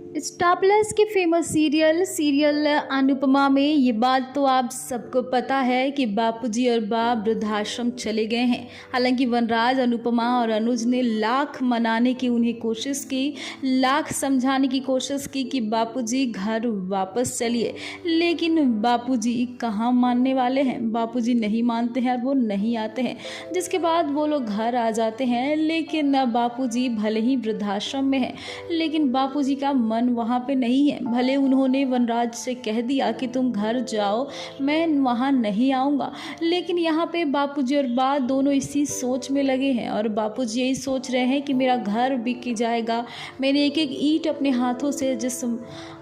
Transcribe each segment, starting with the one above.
Star plus के famous serial Anupama में ये बात तो आप सबको पता है कि बापूजी और बा वृद्धाश्रम चले गए हैं। हालांकि वनराज, अनुपमा और अनुज ने लाख मनाने की उन्हें कोशिश की, लाख समझाने की कोशिश की कि बापूजी घर वापस चलिए, लेकिन बापूजी कहाँ मानने वाले हैं। बापूजी नहीं मानते हैं और वो नहीं आते हैं, जिसके बाद वो लोग घर आ जाते हैं। लेकिन बापूजी भले ही वृद्धाश्रम में है, लेकिन बापूजी का मन वहाँ पे नहीं है। भले उन्होंने वनराज से कह दिया कि तुम घर जाओ, मैं वहाँ नहीं आऊँगा, लेकिन यहाँ पे बापूजी और बा दोनों इसी सोच में लगे हैं। और बापूजी यही सोच रहे हैं कि मेरा घर बिक जाएगा, मैंने एक एक ईंट अपने हाथों से जिस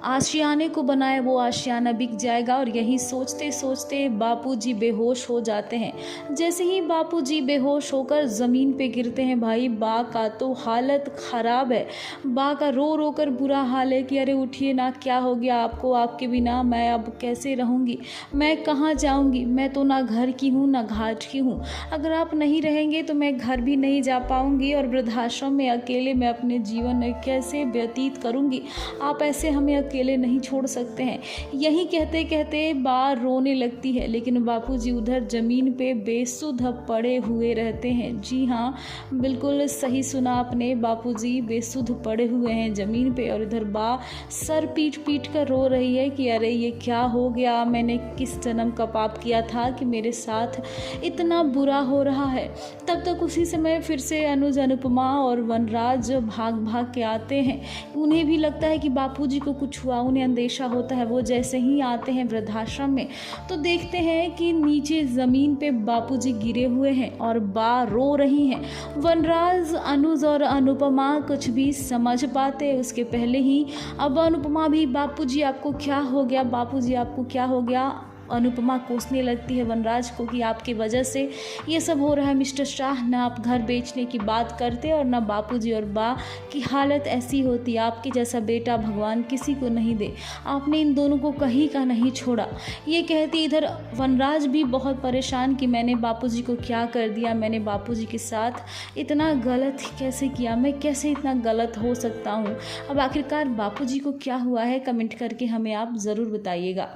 आशियाने को बनाया वो आशियाना बिक जाएगा। और यही सोचते सोचते बापूजी बेहोश हो जाते हैं। जैसे ही बापूजी बेहोश होकर ज़मीन पे गिरते हैं, भाई बा का तो हालत ख़राब है। बा का रो रो कर बुरा हाल है कि अरे उठिए ना, क्या हो गया आपको, आपके बिना मैं अब कैसे रहूँगी, मैं कहाँ जाऊँगी, मैं तो ना घर की हूँ ना घाट की हूँ। अगर आप नहीं रहेंगे तो मैं घर भी नहीं जा पाऊँगी और वृद्धाश्रम में अकेले मैं अपने जीवन कैसे व्यतीत करूँगी। आप ऐसे हमें अकेले नहीं छोड़ सकते हैं। यही कहते कहते बा रोने लगती है, लेकिन बापूजी उधर ज़मीन पे बेसुध पड़े हुए रहते हैं। जी हाँ, बिल्कुल सही सुना आपने, बापूजी बेसुध पड़े हुए हैं ज़मीन पे। और इधर बा सर पीट पीट कर रो रही है कि अरे ये क्या हो गया, मैंने किस जन्म का पाप किया था कि मेरे साथ इतना बुरा हो रहा है। तब तक उसी समय फिर से अनुज, अनुपमा और वनराज भाग भाग के आते हैं। उन्हें भी लगता है कि बापूजी को कुछ हुआ, उन्हें अंदेशा होता है। वो जैसे ही आते हैं वृद्धाश्रम में तो देखते हैं कि नीचे ज़मीन पे बापूजी गिरे हुए हैं और बा रो रही हैं। वनराज, अनुज और अनुपमा कुछ भी समझ पाते उसके पहले ही अब अनुपमा भी, बापूजी आपको क्या हो गया, बापूजी आपको क्या हो गया। अनुपमा कोसने लगती है वनराज को कि आपकी वजह से ये सब हो रहा है मिस्टर शाह। ना आप घर बेचने की बात करते और ना बापूजी और बा की हालत ऐसी होती। आपके जैसा बेटा भगवान किसी को नहीं दे, आपने इन दोनों को कहीं का नहीं छोड़ा। ये कहती इधर वनराज भी बहुत परेशान कि मैंने बापूजी को क्या कर दिया, मैंने बापूजी के साथ इतना गलत कैसे किया, मैं कैसे इतना गलत हो सकता हूँ। अब आखिरकार बापूजी को क्या हुआ है, कमेंट करके हमें आप ज़रूर बताइएगा।